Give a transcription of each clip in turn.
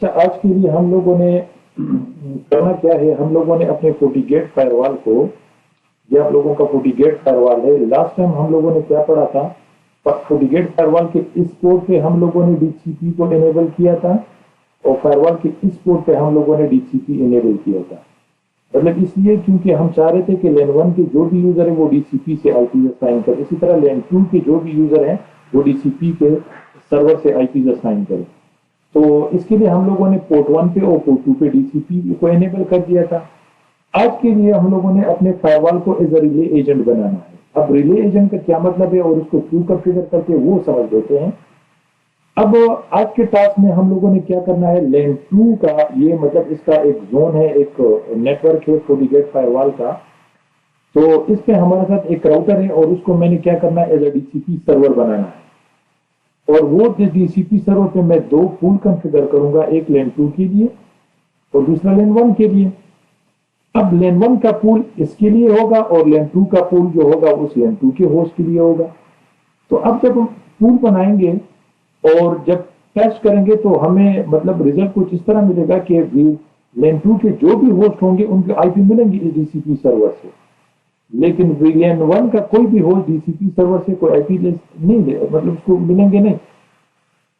अच्छा, आज के लिए हम लोगों ने करना क्या है, हम लोगों ने अपने FortiGate फायरवॉल को, ये आप लोगों का FortiGate फायरवॉल है। लास्ट टाइम हम लोगों ने क्या पढ़ा था, FortiGate फायरवॉल के इस पोर्ट पे हम लोगों ने DHCP को इनेबल किया था और फायरवॉल के इस पोर्ट पे हम लोगों ने DHCP इनेबल किया था। मतलब इसलिए क्योंकि हम चाह रहे थे कि LAN 1 के जो भी यूजर है वो DHCP से IP असाइन करे, इसी तरह LAN 2 के जो भी यूजर है वो DHCP के सर्वर से IP असाइन करे। तो इसके लिए हम लोगों ने पोर्ट 1 पे और पोर्ट 2 पे DHCP को इनेबल कर दिया था। आज के लिए हम लोगों ने अपने फायरवॉल को एज अ रिले एजेंट बनाना है। अब रिले एजेंट का क्या मतलब है और उसको क्यों कॉन्फ़िगर करके वो समझ लेते हैं। अब आज के टास्क में हम लोगों ने क्या करना है, LAN 2 का ये मतलब इसका एक जोन है, एक नेटवर्क है FortiGate फायरवॉल का। तो इस पे हमारे साथ एक राउटर है और उसको मैंने क्या करना है, एज अ DHCP सर्वर बनाना है। और वो DHCP सर्वर पे मैं दो पूल कॉन्फ़िगर करूंगा, एक LAN 2 के लिए और दूसरा LAN 1 के लिए। अब LAN 1 का पूल इसके लिए होगा और LAN 2 का पूल जो होगा उस LAN 2 के होस्ट के लिए होगा। तो अब जब हम पूल बनाएंगे और जब टेस्ट करेंगे तो हमें मतलब रिजल्ट कुछ इस तरह मिलेगा कि LAN 2 के जो भी होस्ट होंगे उनके IP मिलेंगे इस DHCP सर्वर से, लेकिन LAN 1 का कोई भी होस्ट DHCP सर्वर से कोई IP नहीं दे, मतलब उसको मिलेंगे नहीं।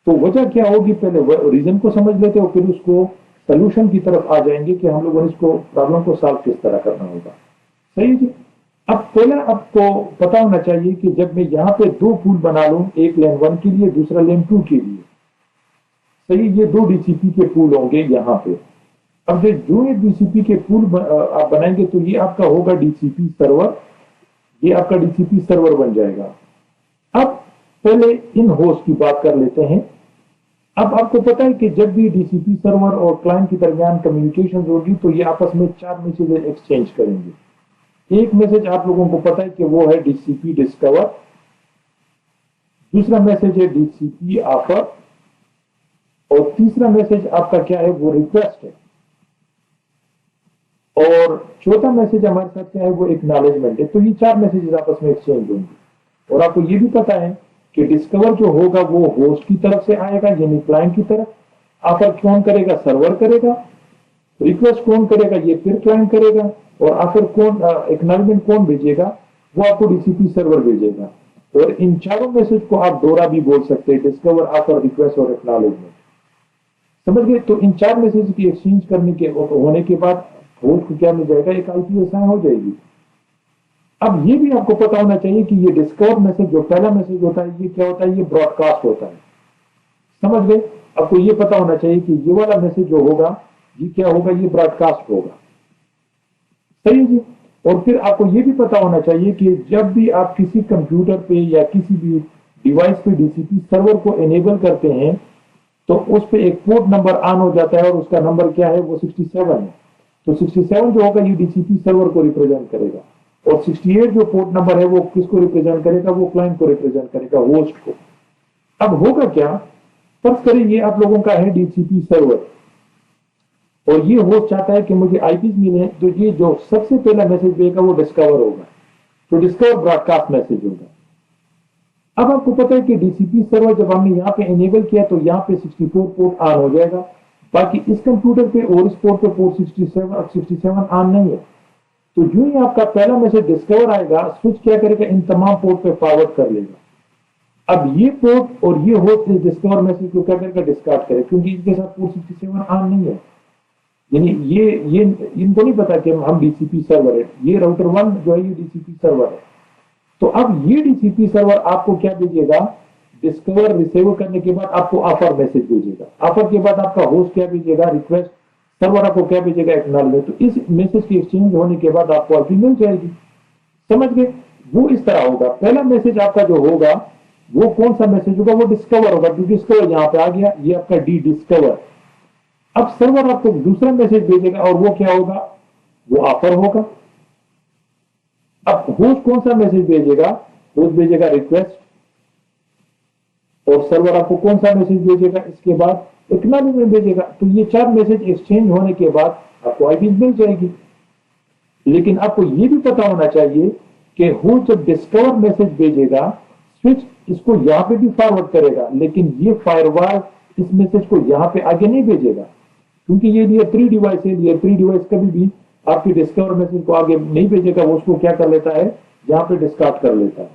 तो वजह क्या होगी, पहले रीजन को समझ लेते और फिर उसको सोल्यूशन की तरफ आ जाएंगे कि हम लोगों ने इसको प्रॉब्लम को सॉल्व किस तरह करना होगा। सही जी। अब पहला आपको पता होना चाहिए कि जब मैं यहाँ पे दो पूल बना लूं, एक LAN 1 के लिए दूसरा LAN 2 के लिए, सही, ये दो DHCP के पूल होंगे यहाँ पे। अब जो ये DHCP के पूल आप बनाएंगे तो ये आपका होगा DHCP सर्वर, ये आपका DHCP सर्वर बन जाएगा। अब पहले इन होस्ट की बात कर लेते हैं। अब आपको पता है कि जब भी DHCP सर्वर और क्लाइंट के दरमियान कम्युनिकेशन होगी तो ये आपस में 4 मैसेज एक्सचेंज करेंगे। एक मैसेज आप लोगों को पता है कि वो है DHCP डिस्कवर, दूसरा मैसेज है DHCP ऑफर और तीसरा मैसेज आपका क्या है, वो रिक्वेस्ट है और चौथा मैसेज हमारे साथ क्या है, वो एक्नॉलेजमेंट है। तो ये 4 मैसेजेस आपस में एक्सचेंज होंगे। और आपको ये भी पता है कि डिस्कवर जो होगा वो होस्ट की तरफ से आएगा, यानी क्लाइंट की तरफ। ऑफर कौन करेगा, सर्वर करेगा। रिक्वेस्ट कौन करेगा, ये फिर क्लाइंट करेगा। और ऑफर कौन, एक्नॉलेजमेंट कौन भेजेगा, वो आपको DHCP सर्वर भेजेगा। और इन चारों मैसेज को आप दोहरा भी बोल सकते हैं, डिस्कवर, ऑफर, रिक्वेस्ट और एक्नॉलेजमेंट। समझ गए। तो इन 4 मैसेज की एक्सचेंज करने के होने के बाद होस्ट को क्या मिल जाएगा, एक IP असाइन हो जाएगी। अब ये भी आपको पता होना चाहिए कि ये डिस्कवर मैसेज जो पहला मैसेज होता है ये क्या होता है, ये ब्रॉडकास्ट होता है। समझ गए। आपको ये पता होना चाहिए कि ये वाला मैसेज जो होगा ये क्या होगा, ये ब्रॉडकास्ट होगा। सही है जी। और फिर आपको ये भी पता होना चाहिए कि जब भी आप किसी कंप्यूटर पे या किसी भी डिवाइस पे DHCP सर्वर को एनेबल करते हैं तो उस पे एक पोर्ट नंबर ऑन हो जाता है और उसका नंबर क्या है, वो 67 है। तो 67 जो होगा ये DHCP सर्वर को रिप्रेजेंट करेगा और 68 जो पोर्ट नंबर है वो किसको रिप्रेजेंट करेगा, वो क्लाइंट को रिप्रेजेंट करेगा, होस्ट को। अब होगा क्या, फर्ज करें ये आप लोगों का है DHCP सर्वर और ये होस्ट चाहता है कि मुझे IPs मिले, तो ये जो सबसे पहला मैसेज देगा वो डिस्कवर होगा। तो डिस्कवर ब्रॉडकास्ट मैसेज होगा। अब आपको पता है कि DHCP सर्वर जब हमने यहाँ पे इनेबल किया तो यहाँ पे 64 पोर्ट ऑन हो जाएगा, बाकी इस कंप्यूटर पे और इस पोर्ट पे पोर्ट 67 ऑन नहीं है। तो जो ही आपका पहला मैसेज डिस्कवर आएगा, स्विच क्या करेगा, इन तमाम पोर्ट पे फॉरवर्ड कर लेगा। अब ये पोर्ट और ये होस्ट इस डिस्कवर मैसेज को क्या करेगा, डिस्कार्ड करेगा, क्योंकि इनके साथ पोर्ट 67 ऑन नहीं है। यानी ये इनको नहीं पता कि हम DHCP सर्वर है, ये राउटर 1 जो है ये DHCP सर्वर है। तो अब ये DHCP सर्वर आपको क्या भेजेगा, डिस्कवर रिसीव करने के बाद आपको ऑफर मैसेज भेजेगा। ऑफर के बाद आपका होस्ट क्या भेजेगा, रिक्वेस्ट। सर्वर आपको क्या भेजेगा, एक्नॉलेजमेंट। तो इस मैसेज की एक्सचेंज होने के बाद आपको IP मिल जाएगी। समझ गए। वो इस तरह होगा। पहला मैसेज आपका जो होगा वो कौन सा मैसेज होगा, वो डिस्कवर होगा, क्योंकि डिस्कवर यहाँ पे आ गया, ये आपका डी डिस्कवर। अब सर्वर आपको दूसरा मैसेज भेजेगा और वो क्या होगा, वो ऑफर होगा। अब होस्ट कौन सा मैसेज भेजेगा, होस्ट भेजेगा रिक्वेस्ट और सर्वर आपको कौन सा मैसेज भेजेगा, इसके बाद एक्नॉलेजमेंट भेजेगा। तो ये 4 मैसेज एक्सचेंज होने के बाद आपको IP मिल जाएगी। लेकिन आपको ये भी पता होना चाहिए कि होस्ट जब डिस्कवर मैसेज भेजेगा, स्विच इसको यहां पे भी फॉरवर्ड करेगा, लेकिन ये फायरवॉल इस मैसेज को यहाँ पे आगे नहीं भेजेगा, क्योंकि ये लेयर 3 डिवाइस है। लेयर 3 डिवाइस कभी भी आपकी डिस्कवर मैसेज को आगे नहीं भेजेगा, वो उसको क्या कर लेता है, यहाँ पे डिस्कार्ड कर लेता है।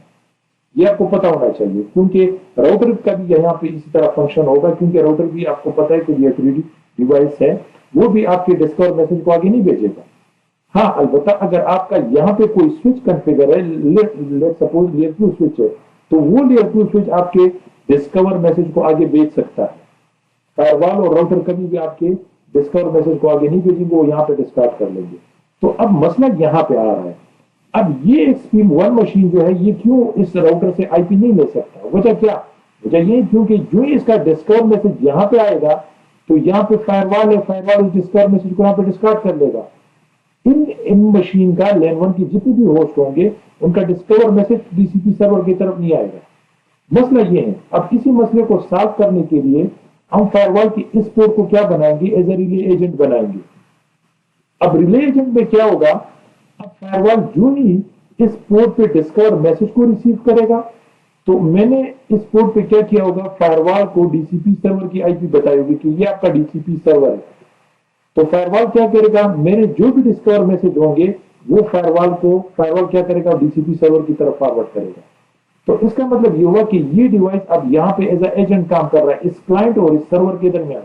ये आपको पता होना चाहिए, क्योंकि राउटर का भी यहाँ पे इसी तरह फंक्शन होगा, क्योंकि राउटर भी आपको पता है कि लेयर 3 डिवाइस है, वो भी आपके डिस्कवर मैसेज को आगे नहीं भेजेगा। हाँ, अलबत्ता अगर आपका यहाँ पे कोई स्विच कॉन्फ़िगर है, लेट सपोज लेयर 2 स्विच है, तो वो लेयर 2 स्विच आपके डिस्कवर मैसेज को आगे भेज सकता है। फायरवॉल और राउटर कभी भी आपके डिस्कवर मैसेज को आगे नहीं भेजेंगे, वो यहाँ पे डिस्कार्ड कर लेंगे। तो अब मसला यहाँ पे आ रहा है, अब ये एक्सट्रीम 1 मशीन जो है, ये क्यों इस राउटर से आईपी नहीं ले सकता? वजह क्या? वजह ये क्योंकि जो इसका डिस्कवर मैसेज यहाँ पे आएगा, तो यहाँ पे फायरवॉल है, फायरवॉल उस डिस्कवर मैसेज को यहाँ पे डिस्कार्ड कर लेगा। इन मशीन का LAN 1 की जितने भी होस्ट होंगे, उनका डिस्कवर मैसेज डीसीपी सर्वर की तरफ नहीं आएगा। मसला ये है, अब इसी मसले को सॉल्व करने के लिए हम फायरवॉल की इस पोर्ट को क्या बनाएंगे, एज ए रिले एजेंट बनाएंगे। अब रिले एजेंट में क्या होगा, अब फायरवॉल जो ही इस पोर्ट पे डिस्कवर मैसेज को रिसीव करेगा, तो मैंने इस पोर्ट पे क्या किया होगा, फायरवॉल को डीसीपी सर्वर की आईपी बताई होगी कि ये आपका डीसीपी सर्वर है। तो फायरवॉल क्या करेगा, मेरे जो भी डिस्कवर मैसेज होंगे वो फायरवॉल क्या करेगा, डीसीपी सर्वर की तरफ फॉरवर्ड करेगा। तो इसका मतलब ये हुआ कि ये डिवाइस अब यहाँ पे एज एजेंट काम कर रहा है इस क्लाइंट और इस सर्वर के दरमियान।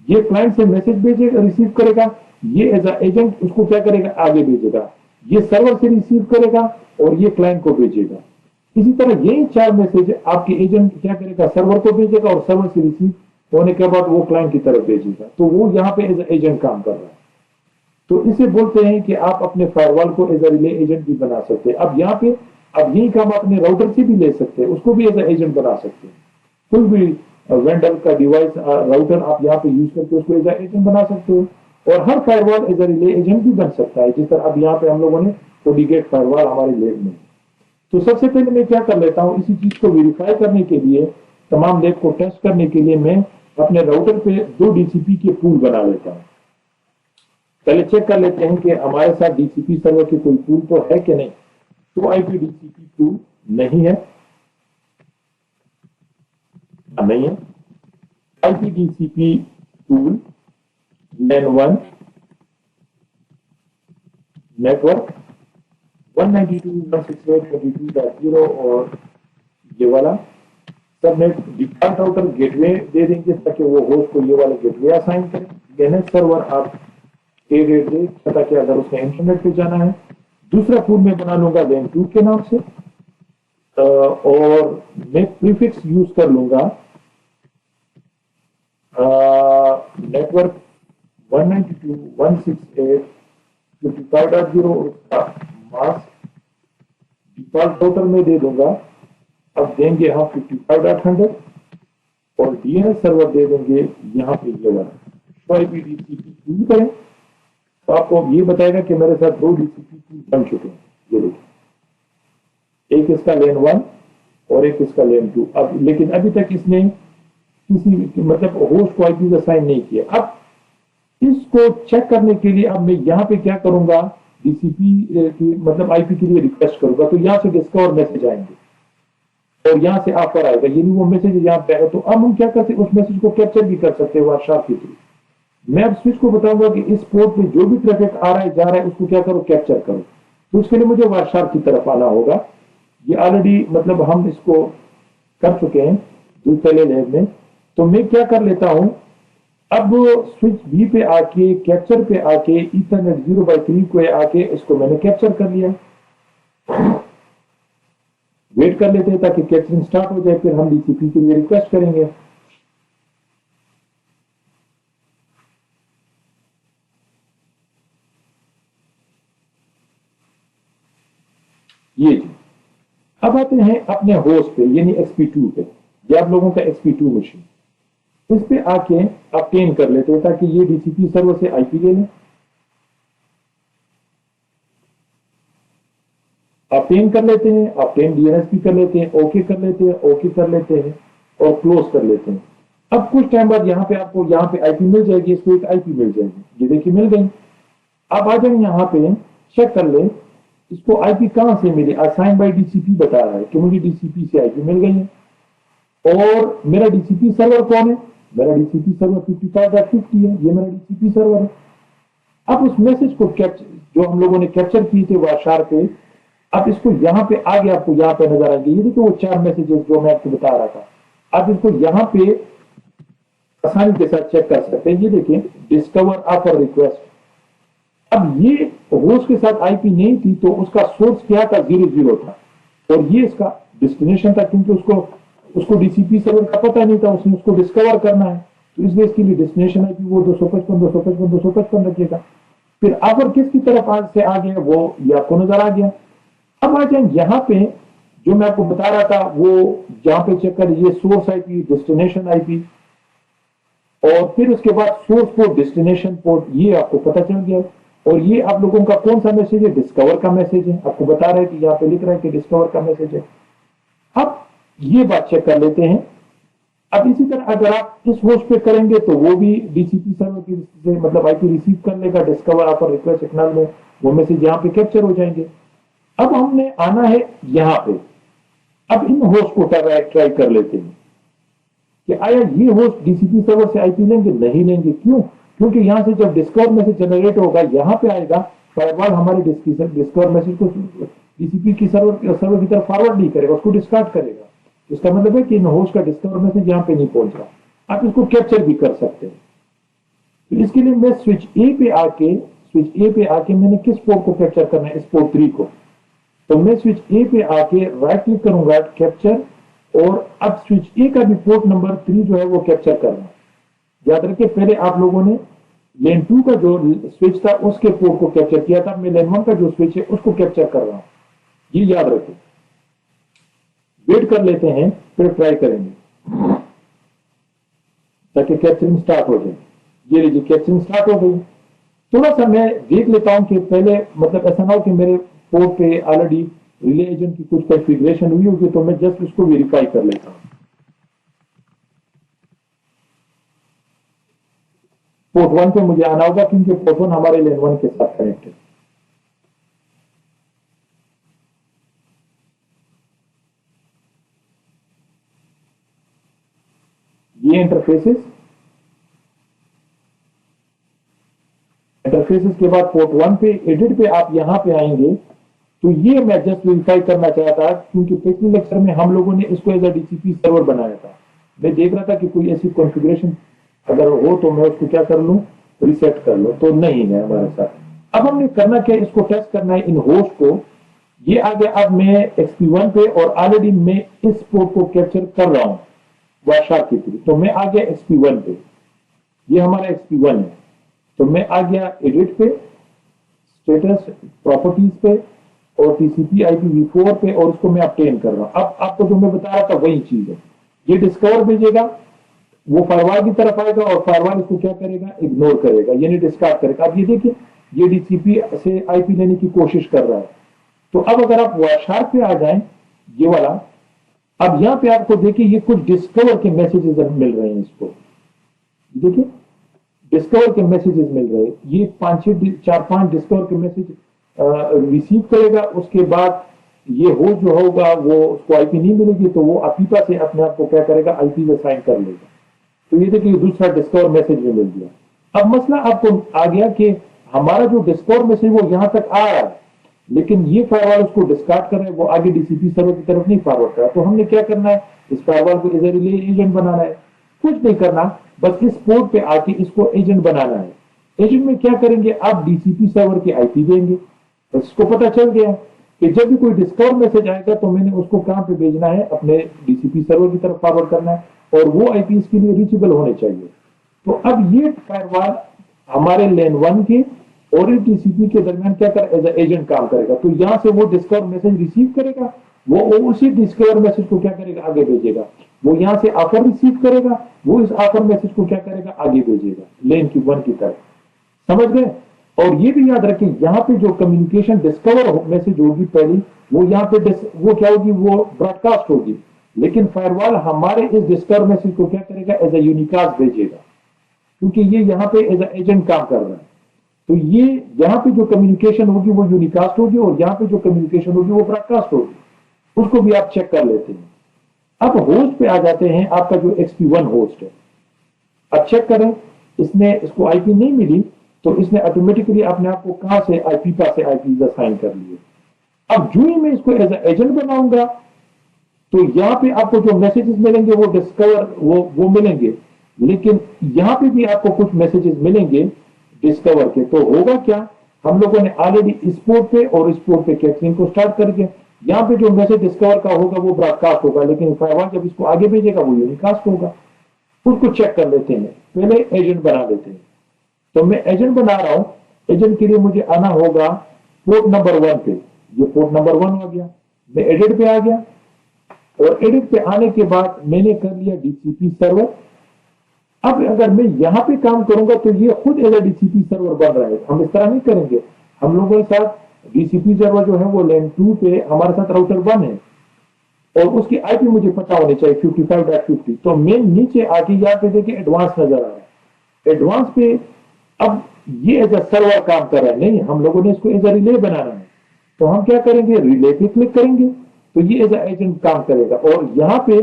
ये क्लाइंट से मैसेज भेजेगा, रिसीव करेगा, ये एज एजेंट उसको क्या करेगा, आगे भेजेगा। ये सर्वर से रिसीव करेगा और ये क्लाइंट को भेजेगा। इसी तरह यही 4 मैसेज आपके एजेंट क्या करेगा, सर्वर को भेजेगा और सर्वर से रिसीव होने के बाद वो क्लाइंट की तरफ भेजेगा। तो वो यहाँ पे एज एजेंट काम कर रहा है। तो इसे बोलते हैं कि आप अपने फायरवॉल को एज ए रिले एजेंट भी बना सकते हैं। अब यहाँ पे अब यही काम अपने राउटर से भी ले सकते हैं, उसको भी एज ए एजेंट बना सकते हैं। कोई भी वेंडर का डिवाइस राउटर आप यहाँ पे यूज करके उसको एज ए एजेंट बना सकते हो, और हर firewall as a relay agent भी बन सकता है, जिस तरह अब यहाँ पे हम लोगों ने FortiGate फायरवॉल हमारे लैब में। तो सबसे पहले मैं क्या कर लेता हूँ, इसी चीज को वेरीफाई करने के लिए, तमाम लैब को टेस्ट करने के लिए मैं अपने राउटर पे 2 डीसीपी के पूल बना लेता हूँ। पहले चेक कर लेते हैं कि हमारे साथ डीसीपी सर्वर के कोई पूल तो है कि नहीं। तो आईपी डीसीपी पूल नहीं है, नहीं है। IP DCP pool LAN 1 network 192.168.22.0 और ये वाला सबनेट डिफॉल्ट राउटर गेटवे दे देंगे, ताकि वो होस्ट को ये वाला गेटवे असाइन करें। DNS सर्वर आप A-rate दे, ताकि अगर उसने इंटरनेट पे जाना है। दूसरा पूल में बना लूंगा LAN 2 के नाम से, और मैं प्रीफिक्स यूज कर लूंगा नेटवर्क 192.168.55.0 उसका मास्क डिफॉल्ट राउटर में दे दूंगा। अब देंगे हम 55.100 और DNS सर्वर दे देंगे यहाँ पे ये वाला। तो IPDCP पूल करें तो आपको ये बताएगा कि मेरे साथ 2 DCP पूल बन चुके हैं। ये देखिए, एक इसका LAN 1 और एक इसका LAN 2। अब लेकिन अभी तक इसने किसी मतलब होस्ट को आईपी असाइन नहीं किया। अब इसको चेक करने के लिए अब मैं यहाँ पे क्या करूंगा, डीसीपी की मतलब आईपी के लिए रिक्वेस्ट करूंगा। तो यहाँ से डिस्कवर मैसेज आएंगे और यहाँ से ऑफर आएगा, यानी वो मैसेज यहाँ पे है। तो अब हम क्या करते हैं, उस मैसेज को कैप्चर भी कर सकते हैं व्हाट्सएप के थ्रू। मैं अब स्विच को बताऊंगा कि इस पोर्ट पे जो भी ट्रैफिक आ रहा है जा रहा है उसको क्या करो, कैप्चर करो। तो उसके लिए मुझे व्हाट्सएप की तरफ आना होगा। ये ऑलरेडी मतलब हम इसको कर चुके हैं दूसरे लैब में। तो मैं क्या कर लेता हूं, अब स्विच बी पे आके कैप्चर पे आके ईथरनेट 0/3 को आके इसको मैंने कैप्चर कर लिया। वेट कर लेते हैं ताकि कैप्चरिंग स्टार्ट हो जाए, फिर हम डीसीपी के लिए रिक्वेस्ट करेंगे। ये जी, अब आते हैं अपने होस्ट पे यानी XP2 पे, या आप लोगों का XP2 मशीन। इस पे आके ऑब्टेन कर लेते हैं ताकि ये डीसीपी सर्वर से आईपी ले लें। ऑब्टेन कर लेते हैं, ऑब्टेन DNS कर लेते हैं, ओके कर लेते हैं, ओके कर लेते हैं और क्लोज कर लेते हैं। अब कुछ टाइम बाद यहाँ पे आपको यहाँ पे आईपी मिल जाएगी, इसको एक आईपी मिल जाएगी। ये देखिए मिल गई। अब आ जाए यहाँ पे चेक कर ले इसको आईपी कहां से मिली। असाइन बाय डीसीपी बता रहा है कि मुझे डीसीपी से आईपी मिल गई है। और मेरा डीसीपी सर्वर कौन है, मेरा डीसीपी सर्वर 55.50 है, ये मेरा डीसीपी सर्वर है। अब उस मैसेज को जो हम लोगों ने कैप्चर किए थे वाशार पे, अब इसको यहाँ पे आगे आपको यहाँ पे नजर आएंगे। ये देखिए वो 4 मैसेजेस जो मैं आपको बता रहा था, आप इसको यहाँ पे आसानी के साथ चेक कर सकते हैं। ये देखिए डिस्कवर ऑफर रिक्वेस्ट। अब ये होस्ट के साथ आईपी नहीं थी तो उसका सोर्स क्या था, 00 था, और ये इसका डेस्टिनेशन था, क्योंकि उसको डीसीपी सर्वर का पता नहीं था, उसने उसको डिस्कवर करना है, तो इसलिए इसके लिए डेस्टिनेशन आईपी वो 255.255.255 रखिएगा। फिर ऑफर किसकी तरफ आज से आ गया वो ये आपको नजर आ गया। अब आ जाए यहाँ पे जो मैं आपको बता रहा था, वो जहां पे चेक कर, ये सोर्स आईपी, डेस्टिनेशन आईपी, और फिर उसके बाद सोर्स पोर्ट, डेस्टिनेशन पोर्ट, ये आपको पता चल गया। और ये आप लोगों का कौन सा मैसेज है, डिस्कवर का मैसेज है, आपको बता रहा है कि यहाँ पे लिख रहा है कि डिस्कवर का मैसेज है। अब ये बात चेक कर लेते हैं। अब इसी तरह अगर आप इस होस्ट पे करेंगे तो वो भी डीसीपी सर्वर की से मतलब आईपी रिसीव कर लेगा, डिस्कवर ऑफर रिक्वेस्ट सिग्नल में वो मैसेज यहाँ पे कैप्चर हो जाएंगे। अब हमने आना है यहाँ पे, अब इन होस्ट को ट्राई कर लेते हैं कि आया ये होस्ट डीसीपी सर्वर से आईपी लेंगे, नहीं लेंगे। क्यों? क्योंकि यहां से जब डिस्कवर मैसेज जनरेट होगा यहाँ पे आएगा, फायरवॉल हमारे डिस्कवर मैसेज को डीसीपी की सर्वर की तरफ फॉरवर्ड नहीं करेगा, उसको डिस्कार्ड करेगा। इसका मतलब है कि इन होस्ट का डिस्कवर मैसेज यहाँ पे नहीं पहुंच रहा। आप इसको कैप्चर भी कर सकते हैं। तो इसके लिए मैं स्विच ए पे आके मैंने किस पोर्ट को कैप्चर करना है, इस पोर्ट 3 को। तो मैं स्विच ए पे आके राइट क्लिक करूंगा, कैप्चर, और अब स्विच ए का भी पोर्ट नंबर 3 जो है वो कैप्चर करना है। याद रखिए पहले आप लोगों ने लेन 2 का जो स्विच था उसके पोर्ट को कैप्चर किया था, मैं लेन 1 का जो स्विच है उसको कैप्चर कर रहा हूं, ये याद रखिए। वेट कर लेते हैं, फिर ट्राई करेंगे ताकि कैप्चरिंग स्टार्ट हो जाए। ये लीजिए कैप्चरिंग स्टार्ट हो गई। थोड़ा सा मैं देख लेता हूं कि पहले मतलब ऐसा ना हो कि मेरे पोर्ट पे ऑलरेडी रिले एजेंट की कुछ कॉन्फ़िगरेशन हुई होगी, तो मैं जस्ट उसको वेरीफाई कर लेता हूं। पोर्ट 1 पे मुझे आना होगा क्योंकि पोर्ट 1 हमारे लेन 1 के साथ कनेक्ट है। ये इंटरफेसेस के बाद पोर्ट 1 पे एडिट पे आप यहां पे आएंगे, तो ये मैं जस्ट वेरीफाई करना चाहता क्योंकि पिछले लेक्चर में हम लोगों ने इसको एज अ डीसीपी सर्वर बनाया था। मैं देख रहा था कि कोई ऐसी कॉन्फ़िगरेशन अगर हो तो मैं उसको क्या कर लूं, रिसेट कर लूं, तो नहीं है हमारे साथ। अब हमने करना क्या, इसको टेस्ट करना है इन होस्ट को। ये आ गया, अब मैं XP1 पे और ऑलरेडी मैं इस पोर्ट को कैप्चर कर रहा हूं वाशार की थ्रू, तो मैं आ गया XP1 पे, ये हमारा XP1 है। तो मैं आ गया एडिट पे, स्टेटस प्रॉपर्टीज पे और TCP IPv4 पे, और उसको मैं ऑब्टेन कर रहा हूं। अब आपको जो मैं बता रहा था वही चीज है। ये डिस्कवर भेजेगा, वो फायरवॉल की तरफ आएगा और फायरवॉल इसको क्या करेगा, इग्नोर करेगा, यानी डिस्कार्ड करेगा। अब ये देखिए ये डीसीपी से आईपी लेने की कोशिश कर रहा है। तो अब अगर आप वाशार पे आ जाएं, ये वाला, अब यहां पे आपको देखिए ये कुछ डिस्कवर के मैसेजेस मिल रहे हैं इसको, देखिए डिस्कवर के मैसेजेस मिल रहे हैं। ये 4-5 डिस्कवर के मैसेज रिसीव करेगा। उसके बाद ये होस्ट जो होगा वो उसको आईपी नहीं मिलेगी, तो वो अपीपा से अपने आप को क्या करेगा, आईपी असाइन कर लेगा। तो ये देखिए दूसरा डिस्कवर मैसेज में मिल गया। अब मसला आपको आ गया कि हमारा जो डिस्कवर मैसेज वो यहां तक आ रहा है, लेकिन ये फायरवॉल उसको डिस्कार्ड कर रहा है, वो आगे डीसीपी सर्वर की तरफ नहीं फॉरवर्ड कर रहा। तो हमने क्या करना है, इस फायरवॉल को एज ए रिले एजेंट बनाना है। कुछ नहीं करना, बस इस पोर्ट पे आके इसको एजेंट बनाना है। एजेंट में क्या करेंगे, आप डीसीपी सर्वर की आईपी देंगे। तो इसको पता चल गया कि जब भी कोई डिस्कवर मैसेज आएगा तो मैंने उसको कहां पे भेजना है, अपने डीसीपी सर्वर की तरफ फॉरवर्ड करना है, और वो आईपी इसके लिए रीचेबल होने चाहिए। तो अब ये फायरवॉल हमारे लेन 1 के और टीसीपी के दरमियान क्या कर एज एजेंट काम करेगा। तो यहां से वो डिस्कवर मैसेज रिसीव करेगा, वो उसी डिस्कवर मैसेज को क्या करेगा, आगे भेजेगा। वो यहां से ऑफर रिसीव करेगा, वो इस ऑफर मैसेज को क्या करेगा, आगे भेजेगा लेन की 1 की तरफ। समझ गए? और ये भी याद रखें, यहाँ पे जो कम्युनिकेशन डिस्कवर मैसेज होगी पहली, वो यहाँ पे वो क्या होगी, वो ब्रॉडकास्ट होगी। लेकिन फायरवॉल हमारे इस डिस्कवर मैसेज को क्या करेगा, एज ए यूनिकास्ट भेजेगा, क्योंकि ये यहाँ पे एज ए एजेंट काम कर रहा है। तो ये यहाँ पे जो कम्युनिकेशन होगी वो यूनिकास्ट होगी, और यहाँ पे जो कम्युनिकेशन होगी वो ब्रॉडकास्ट होगी। उसको भी आप चेक कर लेते हैं। अब होस्ट पे आ जाते हैं, आपका जो XP1 होस्ट है। अब चेक करें, इसने इसको आईपी नहीं मिली तो इसने ऑटोमेटिकली अपने आप को कहां से आईपी पास से आईपी असाइन कर लिए। अब जो ही मैं इसको एज एजेंट बनाऊंगा तो यहाँ पे आपको जो मैसेजेस मिलेंगे वो डिस्कवर वो मिलेंगे, लेकिन यहाँ पे भी आपको कुछ मैसेजेस मिलेंगे डिस्कवर के। तो होगा क्या, हम लोगों ने ऑलरेडी इस पोर्ट पे और इस पोर्ट पे कैप्चरिंग को स्टार्ट करके यहाँ पे जो मैसेज डिस्कवर का होगा वो ब्रॉडकास्ट होगा, लेकिन फायरवॉल जब इसको आगे भेजेगा वो यूनिकास्ट होगा। उसको चेक कर लेते हैं, पहले एजेंट बना लेते हैं। तो मैं एजेंट बना रहा हूं, एजेंट के लिए मुझे आना होगा पोर्ट नंबर 1 पे। ये पोर्ट नंबर 1 हो गया, मैं एडिट पे आ गया और एडिट पे आने के बाद मैंने कर लिया डीसीपी सर्वर। अब अगर मैं यहां पे काम करूंगा तो ये खुद एज डीसीपी सर्वर बन रहा है। हम इस तरह नहीं करेंगे, हम लोगों के साथ डीसीपी सर्वर जो है वो लैन 2 पे हमारे साथ राउटर 1 है और उसकी आईपी मुझे पता होनी चाहिए 55.50। तो मैं नीचे आके यहाँ पे देखिए एडवांस नजर आ रहा है, एडवांस पे अब ये एज अ सर्वर काम कर रहा है। नहीं, हम लोगों ने इसको एज अ रिले बनाना है, तो हम क्या करेंगे, रिले पे क्लिक करेंगे तो ये एज अ एजेंट काम करेगा। और यहाँ पे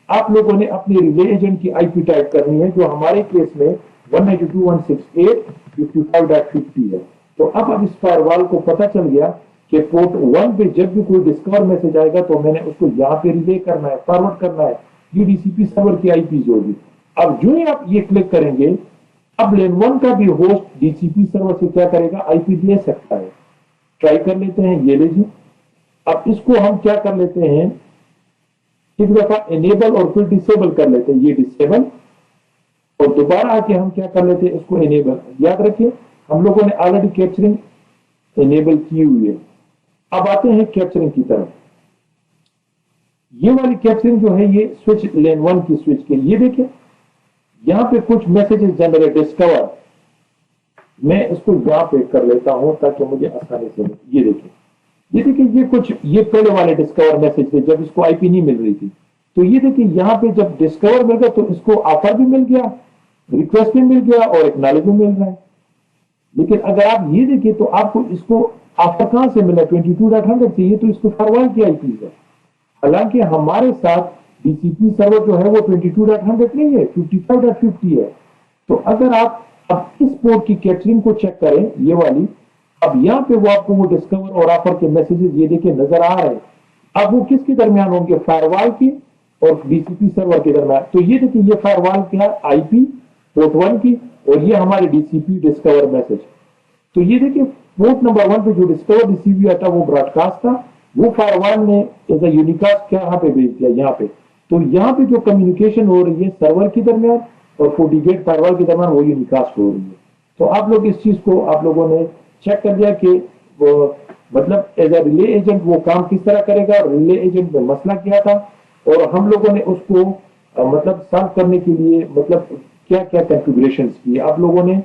आप लोगों ने अपने रिले एजेंट की आईपी टाइप करनी है, जो हमारे केस में 192.168.55.50 है। तो अब इस फायरवॉल को पता चल गया कि पोर्ट 1 पे जब भी कोई डिस्कवर मैसेज आएगा तो मैंने उसको यहाँ पे रिले करना है, फॉरवर्ड करना है। ये डीसीपी सर्वर की आईपीज होगी। अब जो ही आप ये क्लिक करेंगे, अब लेन 1 का भी होस्ट डीसीपी सर्वर से क्या करेगा, आईपी ले सकता है। ट्राई कर लेते हैं, ये लीजिए। अब इसको हम क्या कर लेते हैं, एक दफा इनेबल और फिर डिसेबल कर लेते हैं। ये डिसेबल और दोबारा आके हम क्या कर लेते हैं, इसको इनेबल। याद रखिए हम लोगों ने ऑलरेडी कैप्चरिंग इनेबल की हुई है। अब आते हैं कैप्चरिंग की तरफ। ये वाली कैप्चरिंग जो है ये स्विच लेन 1 की स्विच के, ये देखिए यहां पे कुछ मैसेजेस जनरेट डिस्कवर, मैं इसको यहां पे कर लेता हूं ताकि मुझे आसानी से। ये देखिए ये कुछ ये पहले वाले डिस्कवर मैसेज थे जब इसको आईपी नहीं मिल रही थी। तो ये देखिए यहाँ पे जब डिस्कवर मिल गया तो इसको ऑफर भी मिल गया, रिक्वेस्ट भी मिल गया और एक्नॉलेज भी मिल रहा है। लेकिन अगर आप ये देखिए तो आपको इसको ऑफर कहां से मिला, 22.100 से। ये तो इसको फॉरवर्ड की आईपी है, हालांकि हमारे साथ डीसीपी सर्वर जो है वो 22.100 नहीं है, 55.50 है। तो अगर आप अब इस पोर्ट की कैप्चरिंग को चेक करें, ये वाली, अब यहाँ पे वो आपको वो डिस्कवर और ऑफर के मैसेजेस ये देखिए नजर आ रहे हैं। अब वो किसके दरमियान होंगे, फायरवॉल की और डीसीपी सर्वर के दरमियान। तो ये देखिए ये फायरवॉल क्या आईपी पोर्ट 1 की और ये हमारे डीसीपी डिस्कवर मैसेज। तो ये देखिए पोर्ट नंबर 1 पे जो डिस्कवर रिसीव हुआ था वो ब्रॉडकास्ट था, वो फायरवॉल ने एज अ यूनिकास्ट क्या यहाँ पे भेज दिया यहाँ पे। तो यहाँ पे जो कम्युनिकेशन हो रही है सर्वर के दरमियान और FortiGate फायरवॉल के दरमियान वो यूनिकास्ट हो रही है। तो आप लोग इस चीज को आप लोगों ने चेक कर दिया कि वो मतलब एज अ रिले एजेंट वो काम किस तरह करेगा, और रिले एजेंट में मसला क्या था और हम लोगों ने उसको मतलब सॉल्व करने के लिए मतलब क्या क्या कॉन्फ़िगरेशंस किए। आप लोगों ने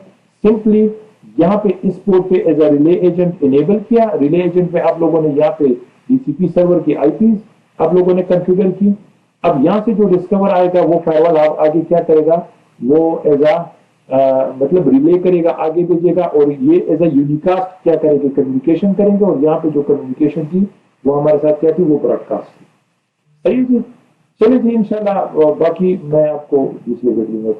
सिंपली यहाँ पे इस पोर्ट पे as a relay agent enable किया। रिले एजेंट में आप लोगों ने यहाँ पे डीसीपी सर्वर की आईपीज आप लोगों ने कॉन्फ़िगर की। अब यहाँ से जो डिस्कवर आएगा वो फायरवॉल आगे क्या करेगा, वो एज अ मतलब रिले करेगा, आगे भेजेगा और ये एज अ यूनिकास्ट क्या करेंगे, कम्युनिकेशन करेंगे। और यहाँ पे जो कम्युनिकेशन थी वो हमारे साथ क्या थी, वो ब्रॉडकास्ट थी। सही जी, चलिए जी इंशाल्लाह बाकी मैं आपको दूसरे वीडियो में